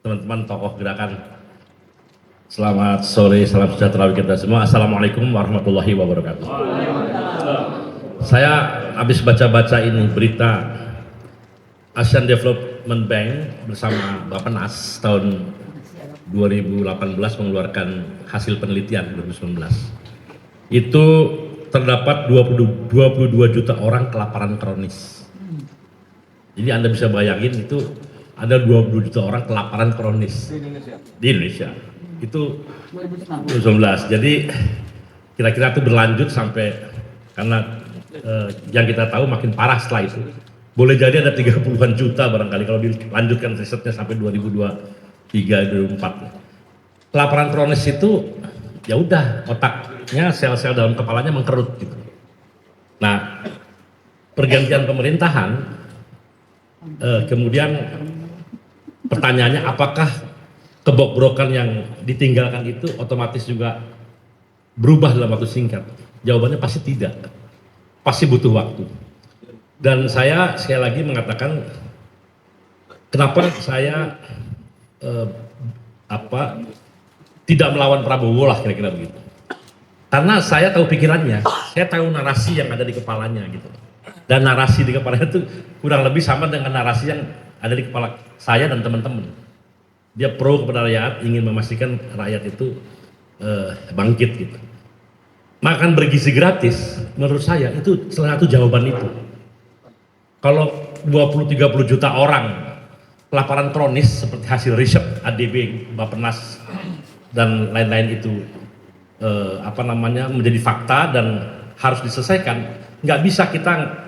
teman-teman tokoh gerakan. Selamat sore, salam sejahtera bagi kita semua. Assalamualaikum warahmatullahi wabarakatuh. Saya habis baca-baca ini berita Asian Development Bank bersama Bappenas tahun 2018 mengeluarkan hasil penelitian 2019. Itu terdapat 22 juta orang kelaparan kronis. Jadi Anda bisa bayangin itu ada 20 juta orang kelaparan kronis di Indonesia. Itu 2019. Jadi kira-kira itu berlanjut sampai karena yang kita tahu makin parah setelah itu. Boleh jadi ada 30-an juta barangkali kalau dilanjutkan risetnya sampai 2023-2024. Kelaparan kronis itu ya udah otaknya, sel-sel dalam kepalanya mengkerut gitu. Nah, pergantian pemerintahan kemudian pertanyaannya apakah kebobrokan yang ditinggalkan itu otomatis juga berubah dalam waktu singkat? Jawabannya pasti tidak, pasti butuh waktu. Dan saya sekali lagi mengatakan kenapa saya tidak melawan Prabowo lah kira-kira begitu. Karena saya tahu pikirannya, saya tahu narasi yang ada di kepalanya gitu. Dan narasi di kepalanya itu kurang lebih sama dengan narasi yang ada di kepala saya dan teman-teman. Dia pro kepada rakyat, ingin memastikan rakyat itu bangkit gitu. Makan bergizi gratis, menurut saya itu salah satu jawaban itu. Kalau 20-30 juta orang kelaparan kronis seperti hasil riset ADB, Bappenas dan lain-lain itu menjadi fakta dan harus diselesaikan, nggak bisa kita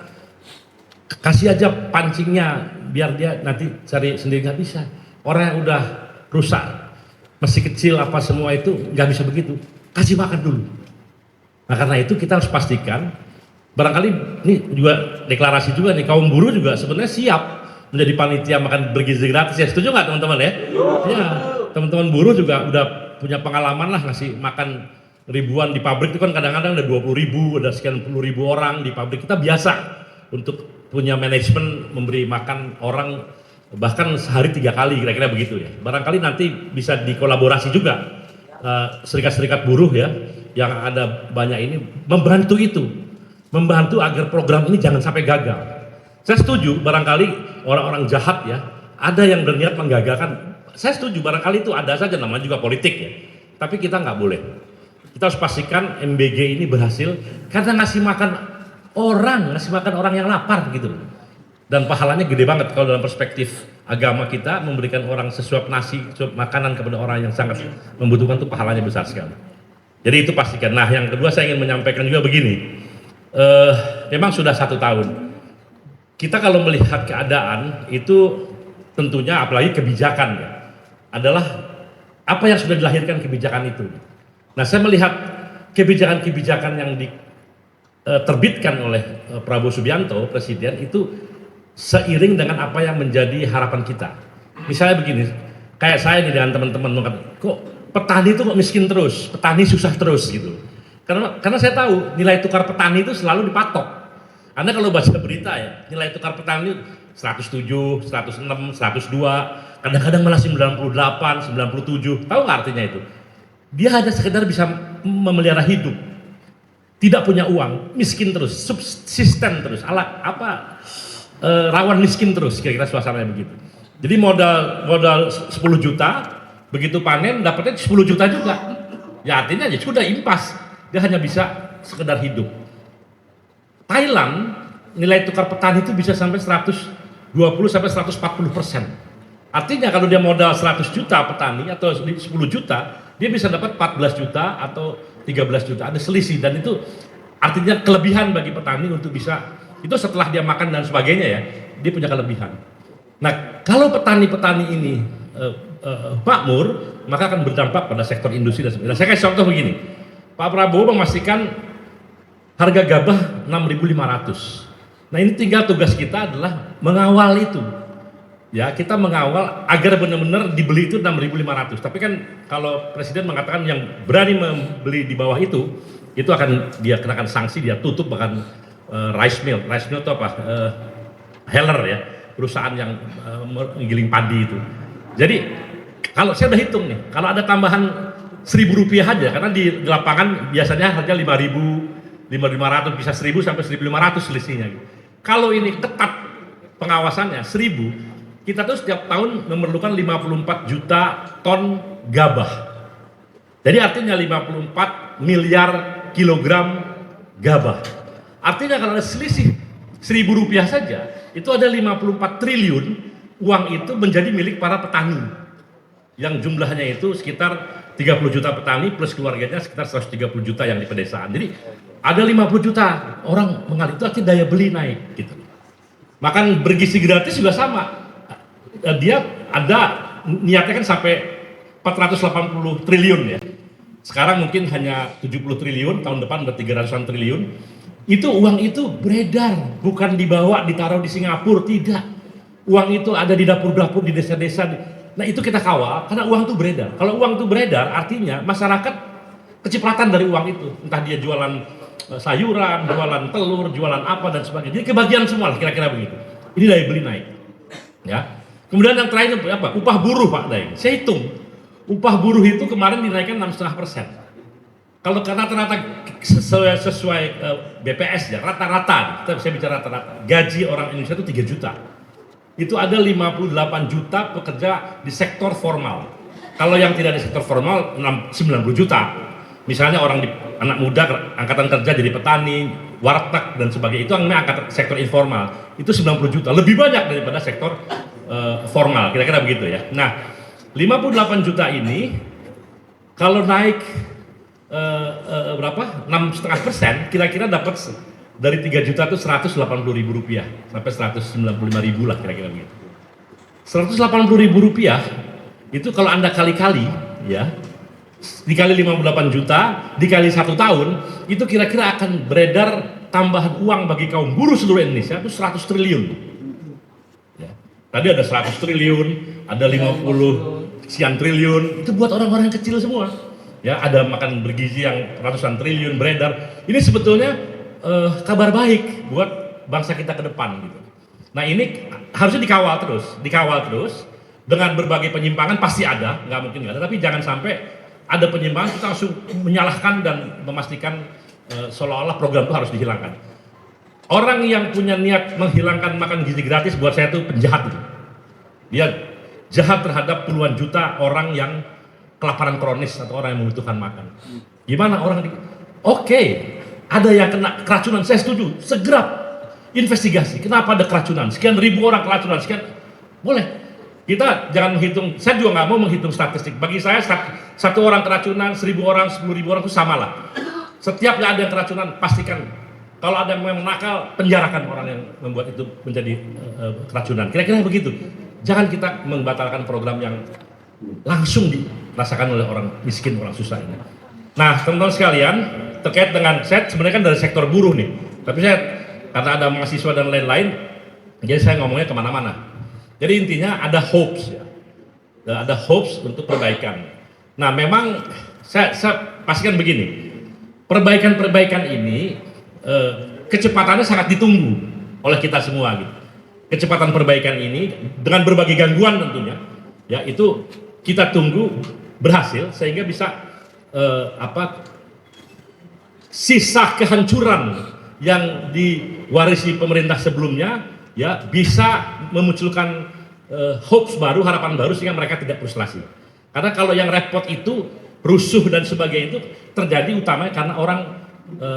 kasih aja pancingnya biar dia nanti cari sendiri, nggak bisa. Orang yang udah rusak masih kecil apa semua itu nggak bisa begitu, kasih makan dulu. Nah karena itu kita harus pastikan, barangkali ini juga deklarasi juga nih, kaum buruh juga sebenarnya siap menjadi panitia makan bergizi gratis ya, setuju nggak teman-teman ya? Ya, teman-teman buruh juga udah punya pengalaman lah ngasih makan ribuan di pabrik itu kan kadang-kadang ada 20.000, ada sekian puluh ribu orang di pabrik. Kita biasa untuk punya manajemen memberi makan orang bahkan sehari 3 kali kira-kira begitu ya. Barangkali nanti bisa dikolaborasi juga serikat-serikat buruh ya yang ada banyak ini membantu itu, membantu agar program ini jangan sampai gagal. Saya setuju barangkali orang-orang jahat ya ada yang berniat menggagalkan. Saya setuju barangkali itu ada saja, namanya juga politik ya. Tapi kita nggak boleh. Kita harus pastikan MBG ini berhasil karena ngasih makan orang yang lapar gitu. Dan pahalanya gede banget kalau dalam perspektif agama kita memberikan orang sesuap nasi, sesuap makanan kepada orang yang sangat membutuhkan itu pahalanya besar sekali. Jadi itu pastikan. Nah yang kedua saya ingin menyampaikan juga begini, memang sudah 1 tahun. Kita kalau melihat keadaan itu tentunya apalagi kebijakan ya, adalah apa yang sudah dilahirkan kebijakan itu. Nah saya melihat kebijakan-kebijakan yang diterbitkan oleh Prabowo Subianto, Presiden, itu seiring dengan apa yang menjadi harapan kita. Misalnya begini, kayak saya nih dengan teman-teman mengatakan, kok petani itu kok miskin terus, petani susah terus gitu. Karena saya tahu nilai tukar petani itu selalu dipatok. Anda kalau baca berita ya, nilai tukar petani 107, 106, 102, kadang-kadang malah 98, 97. Tahu nggak artinya itu? Dia hanya sekedar bisa memelihara hidup, tidak punya uang, miskin terus, subsisten terus, rawan miskin terus, kira-kira suasananya begitu. Jadi modal 10 juta, begitu panen dapatnya 10 juta juga. Ya artinya ya sudah impas, dia hanya bisa sekedar hidup. Thailand nilai tukar petani itu bisa sampai 120 sampai 140%. Artinya kalau dia modal 100 juta petani atau 10 juta, dia bisa dapat 14 juta atau 13 juta. Ada selisih dan itu artinya kelebihan bagi petani untuk bisa, itu setelah dia makan dan sebagainya ya, dia punya kelebihan. Nah kalau petani-petani ini makmur, maka akan berdampak pada sektor industri dan sebagainya. Saya kasih contoh begini, Pak Prabowo memastikan harga gabah 6.500. Nah ini tinggal tugas kita adalah mengawal itu. Ya, kita mengawal agar benar-benar dibeli itu 6.500. Tapi kan kalau Presiden mengatakan yang berani membeli di bawah itu akan dia kenakan sanksi, dia tutup bahkan rice mill itu apa? Heller ya, perusahaan yang menggiling padi itu. Jadi Kalau saya udah hitung nih, kalau ada tambahan Rp1.000 aja, karena di lapangan biasanya harga 5.000, 5.500, bisa 1.000 sampai 1.500 selisihnya. Gitu. Kalau ini ketat pengawasannya 1.000, kita tuh setiap tahun memerlukan 54 juta ton gabah. Jadi artinya 54 miliar kilogram gabah. Artinya kalau ada selisih Rp1.000 saja, itu ada 54 triliun uang itu menjadi milik para petani. Yang jumlahnya itu sekitar 30 juta petani plus keluarganya sekitar 130 juta yang di pedesaan. Jadi ada 50 juta orang mengalir, itu artinya daya beli naik gitu. Makan bergizi gratis juga sama. Dia ada niatnya kan sampai 480 triliun ya. Sekarang mungkin hanya 70 triliun, tahun depan udah 300-an triliun. Itu uang itu beredar, bukan dibawa ditaruh di Singapura, tidak. Uang itu ada di dapur-dapur di desa-desa. Nah itu kita kawal karena uang itu beredar. Kalau uang itu beredar artinya masyarakat kecipratan dari uang itu. Entah dia jualan sayuran, jualan telur, jualan apa dan sebagainya. Jadi kebagian semua lah kira-kira begitu. Ini daya beli naik. Ya. Kemudian yang terakhir apa? Upah buruh Pak Daeng. Saya hitung. Upah buruh itu kemarin dinaikkan 6,5%. Kalau rata-rata sesuai BPS ya, rata-rata, saya bicara rata-rata, gaji orang Indonesia itu 3 juta. Itu ada 58 juta pekerja di sektor formal. Kalau yang tidak di sektor formal 90 juta. Misalnya orang anak muda angkatan kerja jadi petani, warteg dan sebagainya, itu angkatan sektor informal. Itu 90 juta, lebih banyak daripada sektor formal, kira-kira begitu ya. Nah, 58 juta ini kalau naik berapa? 6,5%, kira-kira dapat dari 3 juta itu Rp180.000 sampai Rp195.000 lah kira-kira begitu. Rp180.000 itu kalau Anda kali-kali ya, dikali 58 juta, dikali 1 tahun, itu kira-kira akan beredar tambahan uang bagi kaum buruh seluruh Indonesia itu 100 triliun. Ya. Tadi ada 100 triliun, ada 50 sekian triliun, itu buat orang-orang kecil semua. Ya, ada makan bergizi yang ratusan triliun beredar. Ini sebetulnya kabar baik buat bangsa kita ke depan gitu. Nah ini harusnya dikawal terus dengan berbagai penyimpangan pasti ada, nggak mungkin nggak ada, tapi jangan sampai ada penyimpangan kita langsung menyalahkan dan memastikan seolah-olah program itu harus dihilangkan. Orang yang punya niat menghilangkan makan gizi gratis buat saya itu penjahat gitu. Dia jahat terhadap puluhan juta orang yang kelaparan kronis atau orang yang membutuhkan makan. Gimana orang Oke. Ada yang kena keracunan, saya setuju, segera investigasi, kenapa ada keracunan, sekian ribu orang keracunan, sekian, boleh. Kita jangan menghitung, saya juga nggak mau menghitung statistik, bagi saya satu orang keracunan, 1.000 orang, 10.000 orang itu sama lah. Setiap ada yang keracunan, pastikan, kalau ada yang memang nakal, penjarakan orang yang membuat itu menjadi keracunan, kira-kira begitu. Jangan kita membatalkan program yang langsung dirasakan oleh orang miskin, orang susah ini. Nah, teman-teman sekalian, terkait dengan saya sebenarnya kan dari sektor buruh nih, tapi saya karena ada mahasiswa dan lain-lain, jadi saya ngomongnya kemana-mana. Jadi intinya ada hopes ya, ada hopes untuk perbaikan. Nah memang saya pastikan begini, perbaikan ini kecepatannya sangat ditunggu oleh kita semua gitu. Kecepatan perbaikan ini dengan berbagai gangguan tentunya, ya itu kita tunggu berhasil sehingga bisa sisa kehancuran yang diwarisi pemerintah sebelumnya ya bisa memunculkan hopes baru, harapan baru sehingga mereka tidak frustrasi. Karena kalau yang repot itu rusuh dan sebagainya itu terjadi utamanya karena orang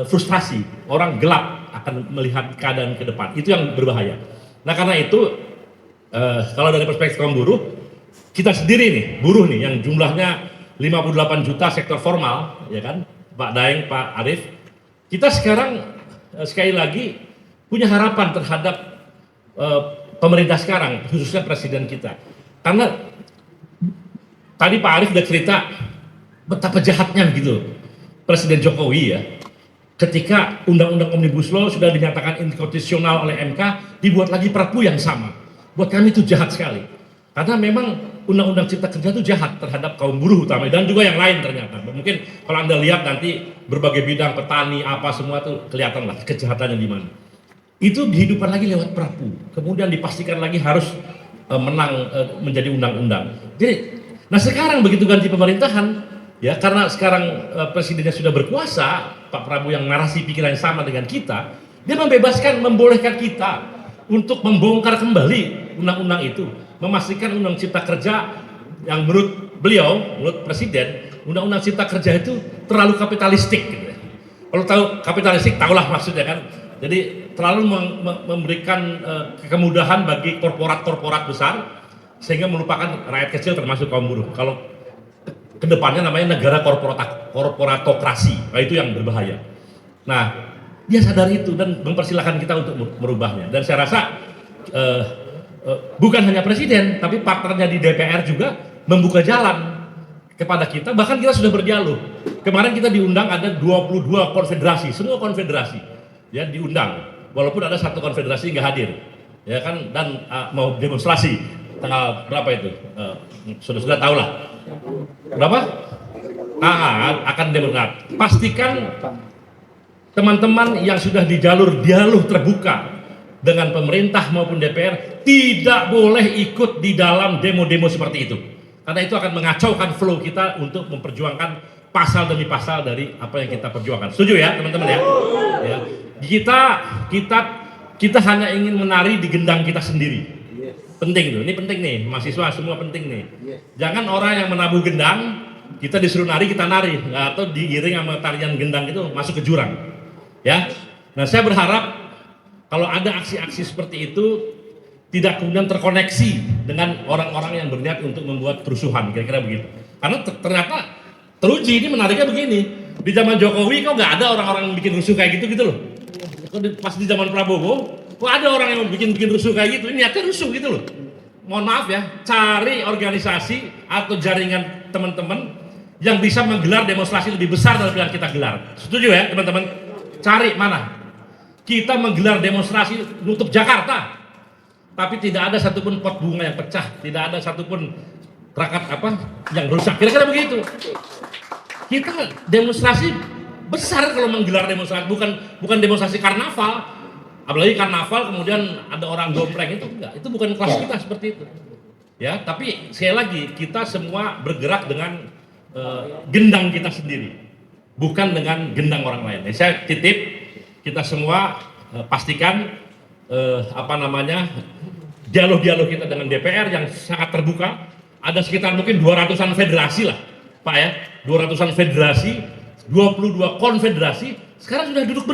frustrasi, orang gelap akan melihat keadaan ke depan. Itu yang berbahaya. Nah karena itu kalau dari perspektif kaum buruh, kita sendiri nih, buruh nih yang jumlahnya 58 juta sektor formal, ya kan, Pak Daeng, Pak Arief, kita sekarang sekali lagi punya harapan terhadap pemerintah sekarang, khususnya presiden kita. Karena tadi Pak Arief udah cerita betapa jahatnya gitu Presiden Jokowi ya, ketika Undang-Undang Omnibus Law sudah dinyatakan inkonstitusional oleh MK, dibuat lagi Perpu yang sama. Buat kami itu jahat sekali. Karena memang Undang-Undang Cipta Kerja itu jahat terhadap kaum buruh utama dan juga yang lain ternyata. Mungkin kalau Anda lihat nanti berbagai bidang petani apa semua itu kelihatan lah kejahatannya di mana. Itu dihidupkan lagi lewat Perpu. Kemudian dipastikan lagi harus menang menjadi undang-undang. Jadi Nah sekarang begitu ganti pemerintahan, ya karena sekarang presidennya sudah berkuasa, Pak Prabowo yang narasi pikiran yang sama dengan kita, dia membolehkan kita untuk membongkar kembali undang-undang itu, memastikan undang cipta kerja yang menurut beliau, menurut presiden, undang-undang cipta kerja itu terlalu kapitalistik. Gitu ya. Kalau tahu kapitalistik, tahulah maksudnya kan. Jadi terlalu memberikan kemudahan bagi korporat-korporat besar, sehingga melupakan rakyat kecil termasuk kaum buruh. Kalau kedepannya namanya negara korporatokrasi, nah itu yang berbahaya. Nah, dia sadar itu dan mempersilahkan kita untuk merubahnya. Dan saya rasa bukan hanya presiden, tapi partnernya di DPR juga membuka jalan kepada kita. Bahkan kita sudah berdialog. Kemarin kita diundang ada 22 konfederasi, semua konfederasi ya diundang. Walaupun ada satu konfederasi nggak hadir, ya kan, dan mau demonstrasi. Tanggal berapa itu? Sudah tahu lah. Berapa? Akan demonstrasi. Pastikan teman-teman yang sudah di jalur dialog terbuka dengan pemerintah maupun DPR tidak boleh ikut di dalam demo-demo seperti itu. Karena itu akan mengacaukan flow kita untuk memperjuangkan pasal demi pasal dari apa yang kita perjuangkan. Setuju ya teman-teman ya? Ya. Kita hanya ingin menari di gendang kita sendiri. Penting tuh, ini penting nih, mahasiswa semua penting nih. Jangan orang yang menabuh gendang, kita disuruh nari, kita nari, atau diiring sama tarian gendang itu masuk ke jurang. Ya, nah saya berharap kalau ada aksi-aksi seperti itu tidak kemudian terkoneksi dengan orang-orang yang berniat untuk membuat kerusuhan, kira-kira begitu. Karena ternyata teruji ini menariknya begini, di zaman Jokowi kok nggak ada orang-orang yang bikin rusuh kayak gitu loh. Pas di zaman Prabowo, kok ada orang yang bikin rusuh kayak gitu, ini niatnya rusuh gitu loh. Mohon maaf ya, cari organisasi atau jaringan teman-teman yang bisa menggelar demonstrasi lebih besar daripada yang kita gelar. Setuju ya teman-teman? Cari mana? Kita menggelar demonstrasi nutup Jakarta, tapi tidak ada satupun pot bunga yang pecah, tidak ada satupun perangkat yang rusak. Kira-kira begitu. Kita demonstrasi besar kalau menggelar demonstrasi, bukan demonstrasi karnaval. Apalagi karnaval kemudian ada orang dompleng, itu enggak, itu bukan kelas kita seperti itu. Ya, tapi sekali lagi kita semua bergerak dengan gendang kita sendiri, bukan dengan gendang orang lain. Saya titip kita semua pastikan dialog-dialog kita dengan DPR yang sangat terbuka. Ada sekitar mungkin 200-an federasi lah, Pak ya, 200-an federasi, 22 konfederasi sekarang sudah duduk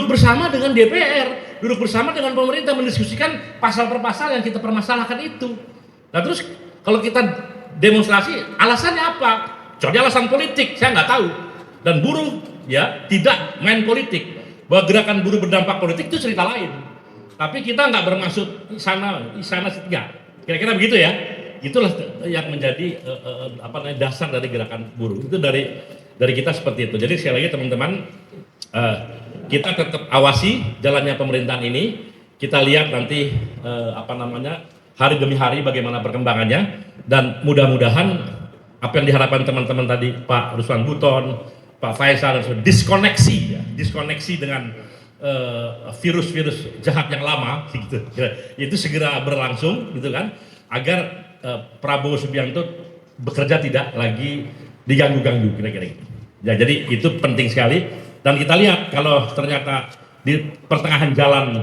bersama dengan DPR, duduk bersama dengan pemerintah mendiskusikan pasal per pasal yang kita permasalahkan itu. Nah terus kalau kita demonstrasi alasannya apa? Kecuali alasan politik, saya nggak tahu. Dan buruh ya tidak main politik. Bahwa gerakan buruh berdampak politik itu cerita lain. Tapi kita nggak bermaksud sana enggak. Kira-kira begitu ya. Itulah yang menjadi dasar dari gerakan buruh. Itu dari kita seperti itu. Jadi sekali lagi teman-teman, kita tetap awasi jalannya pemerintahan ini. Kita lihat nanti hari demi hari bagaimana perkembangannya, dan mudah-mudahan apa yang diharapkan teman-teman tadi, Pak Ruslan Buton, Pak Faisal, dan diskoneksi dengan virus-virus jahat yang lama, gitu. Itu segera berlangsung, gitu kan, agar Prabowo Subianto bekerja tidak lagi diganggu-ganggu, kira-kira gitu. Ya, jadi itu penting sekali. Dan kita lihat kalau ternyata di pertengahan jalan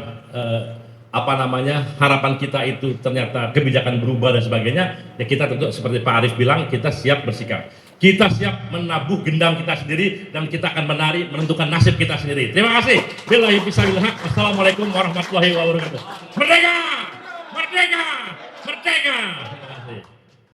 harapan kita itu ternyata kebijakan berubah dan sebagainya, ya kita tentu seperti Pak Arief bilang, kita siap bersikap. Kita siap menabuh gendang kita sendiri dan kita akan menari menentukan nasib kita sendiri. Terima kasih. Billahi fisabilillah. Assalamualaikum warahmatullahi wabarakatuh. Merdeka! Merdeka! Merdeka!